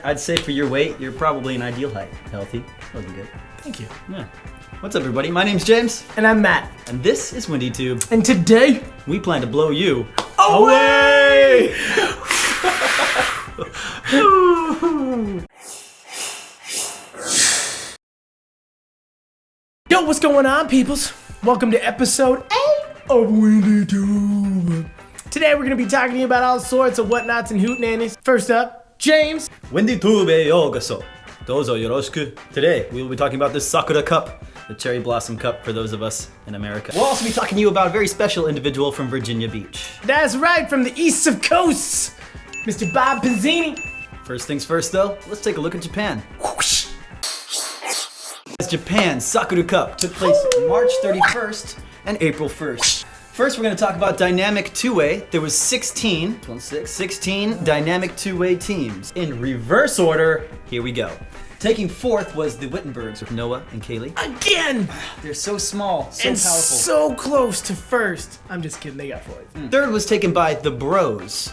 I'd say for your weight, you're probably an ideal height. Healthy. Looking good. Thank you. Yeah. What's up, everybody? My name's James. And I'm Matt. And this is Windytube. And today, we plan to blow you away! Yo, what's going on, peoples? Welcome to episode 8 of Windytube. Today we're going to be talking to you about all sorts of whatnots and hootenannies. First up, James. Windytube yokoso. Dozo yoroshiku. Today we will be talking about this Sakura cup, the cherry blossom cup for those of us in America. We'll also be talking to you about a very special individual from Virginia Beach. That's right, from the east of coasts, Mr. Bob Pizzini. First things first though, let's take a look at Japan. Japan's Sakura Cup took place March 31st and April 1st. First, we're going to talk about dynamic two-way. There was 16 dynamic two-way teams. In reverse order, here we go. Taking fourth was the Wittenbergs with Noah and Kaylee. Again! They're so small, so and powerful. So close to first. I'm just kidding, they got fourth. Third was taken by the Bros.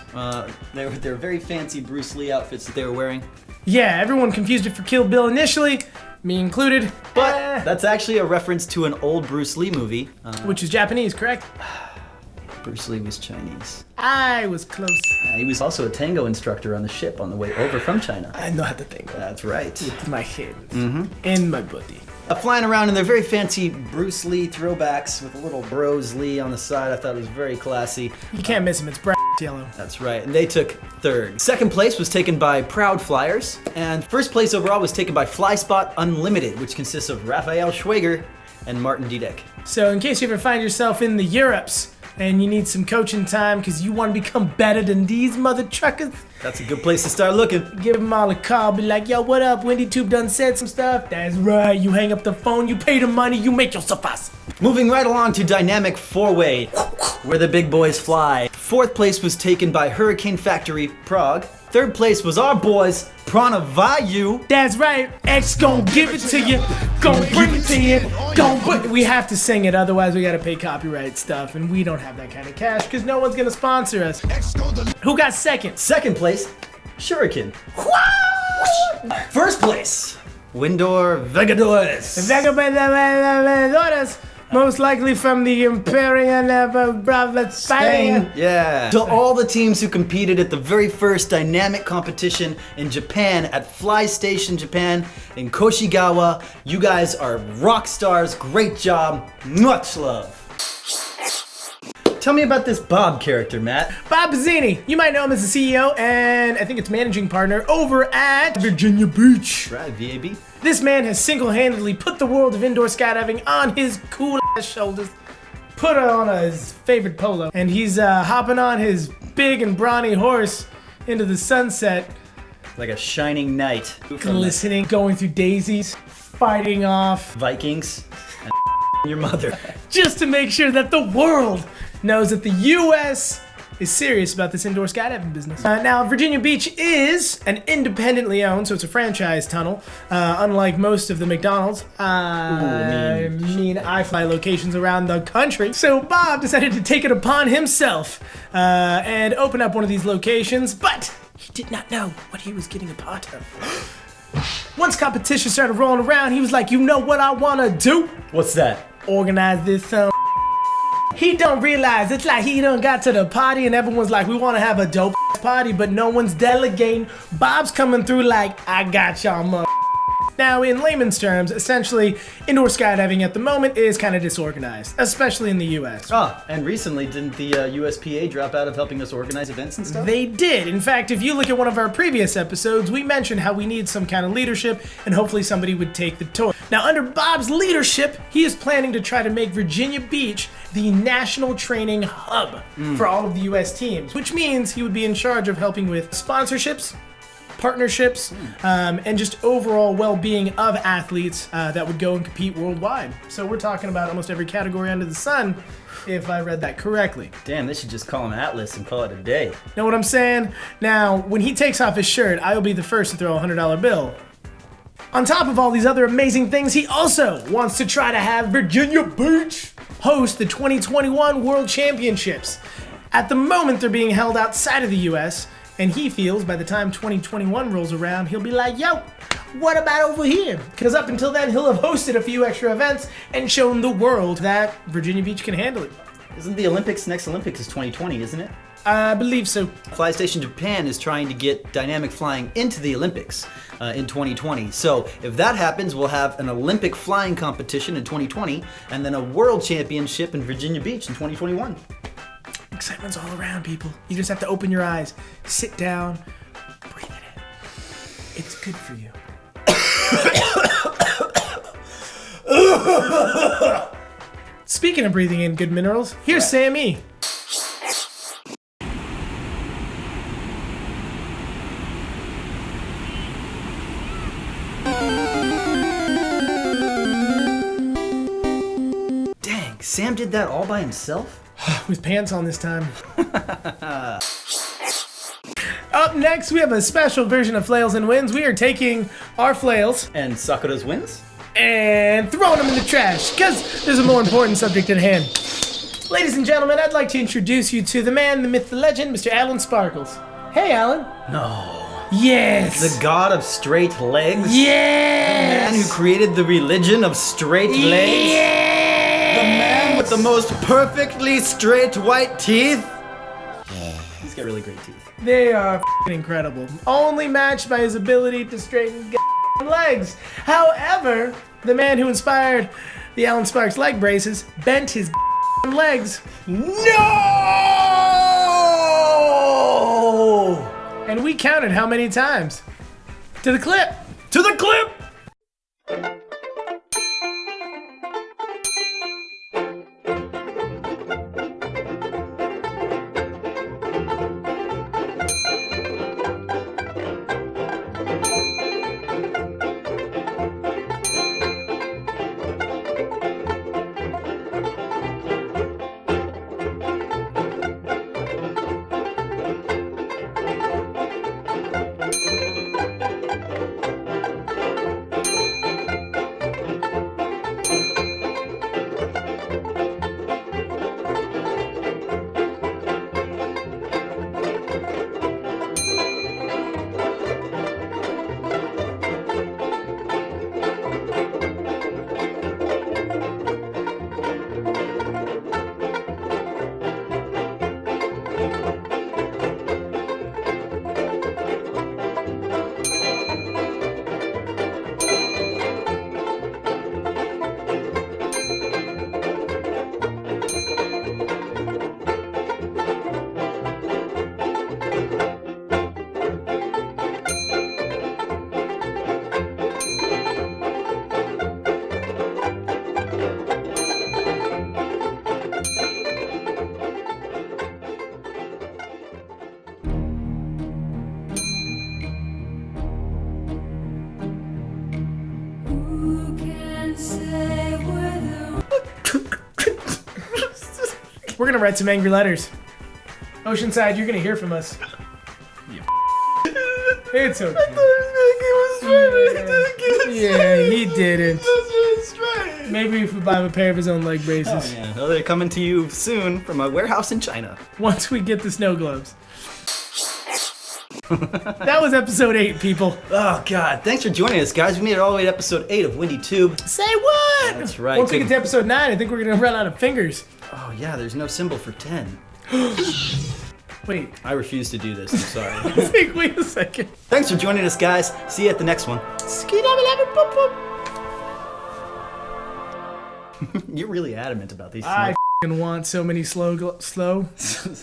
They were their very fancy Bruce Lee outfits that they were wearing. Yeah, everyone confused it for Kill Bill initially, me included. But that's actually a reference to an old Bruce Lee movie. Which is Japanese, correct? Bruce Lee was Chinese. I was close. He was also a tango instructor on the ship on the way over from China. I know how to tango. That's right. With my hands and my body. Flying around in their very fancy Bruce Lee throwbacks with a little Bros Lee on the side. I thought it was very classy. You can't miss him, it's bright yellow. That's right, and they took third. Second place was taken by Proud Flyers, and first place overall was taken by Fly Spot Unlimited, which consists of Raphael Schwager and Martin Dudek. So in case you ever find yourself in the Europes, and you need some coaching time because you want to become better than these mother truckers, that's a good place to start looking. Give them all a call, be like, yo, what up? Windytube done said some stuff. That's right, you hang up the phone, you pay the money, you make yourself awesome. Moving right along to dynamic four-way, where the big boys fly. Fourth place was taken by Hurricane Factory Prague. Third place was our boys, Pranavayu. That's right, X gon' give it to you, gon' bring it to you, gon' put. We have to sing it, otherwise we gotta pay copyright stuff, and we don't have that kind of cash because no one's gonna sponsor us. Who got second? Second place, Shuriken. First place, Windor Vegadores. Vegadores. Most likely from the Imperial of Spain. Yeah. To all the teams who competed at the very first dynamic competition in Japan at Fly Station Japan in Koshigawa, you guys are rock stars. Great job. Much love. Tell me about this Bob character, Matt. Bob Pizzini. You might know him as the CEO and I think it's managing partner over at Virginia Beach. Right, VAB. This man has single-handedly put the world of indoor skydiving on his cool-ass shoulders, put on his favorite polo, and he's hopping on his big and brawny horse into the sunset. Like a shining knight. Glistening, going through daisies, fighting off Vikings and your mother. Just to make sure that the world knows that the U.S. is serious about this indoor skydiving business. Now, Virginia Beach is an independently owned, so it's a franchise tunnel, unlike most of the McDonald's, iFly locations around the country. So Bob decided to take it upon himself and open up one of these locations, but he did not know what he was getting a part of. Once competition started rolling around, he was like, you know what I want to do? What's that? Organize this He don't realize it's like he done got to the party and everyone's like, we want to have a dope party, but no one's delegating. Bob's coming through like, I got y'all mother. Now, in layman's terms, essentially, indoor skydiving at the moment is kind of disorganized, especially in the US. Ah, and recently didn't the USPA drop out of helping us organize events and stuff? They did. In fact, if you look at one of our previous episodes, we mentioned how we need some kind of leadership and hopefully somebody would take the torch. Now, under Bob's leadership, he is planning to try to make Virginia Beach the national training hub for all of the US teams, which means he would be in charge of helping with sponsorships, partnerships, and just overall well-being of athletes that would go and compete worldwide. So we're talking about almost every category under the sun, if I read that correctly. Damn, they should just call him Atlas and call it a day. Know what I'm saying? Now, when he takes off his shirt, I will be the first to throw a $100 bill. On top of all these other amazing things, he also wants to try to have Virginia Beach host the 2021 World Championships. At the moment, they're being held outside of the US, And he feels by the time 2021 rolls around, he'll be like, yo, what about over here? Because up until then, he'll have hosted a few extra events and shown the world that Virginia Beach can handle it. Isn't the next Olympics is 2020, isn't it? I believe so. Fly Station Japan is trying to get dynamic flying into the Olympics in 2020. So if that happens, we'll have an Olympic flying competition in 2020 and then a world championship in Virginia Beach in 2021. Excitement's all around, people. You just have to open your eyes, sit down, breathe it in. It's good for you. Speaking of breathing in good minerals, here's Sammy. Dang, Sam did that all by himself? With pants on this time. Up next, we have a special version of Flails and Wins. We are taking our flails And Sakura's wins? and throwing them in the trash, because there's a more important subject at hand. Ladies and gentlemen, I'd like to introduce you to the man, the myth, the legend, Mr. Alan Sparkles. Hey, Alan. No. Yes. The god of straight legs? Yes. The man who created the religion of straight legs? Yes. The man with the most perfectly straight white teeth? He's got really great teeth. They are f***ing incredible. Only matched by his ability to straighten legs. However, the man who inspired the Alan Sparks leg braces bent his legs. No! And we counted how many times. To the clip. To the clip! We're gonna write some angry letters. Oceanside, you're gonna hear from us. It's okay. Yeah, he didn't. Maybe if we buy him a pair of his own leg braces. Oh, yeah. Well, they're coming to you soon from a warehouse in China. Once we get the snow globes. That was episode 8, people. Oh, God. Thanks for joining us, guys. We made it all the way to episode 8 of Windytube. Say what? That's right. Once we get to episode 9, I think we're going to run out of fingers. Oh, yeah. There's no symbol for 10. Wait. I refuse to do this. I'm sorry. Wait a second. Thanks for joining us, guys. See you at the next one. You're really adamant about these. I want so many I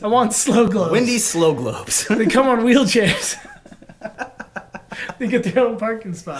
want slow globes. Windy's slow globes. They come on wheelchairs. They get their own parking spot.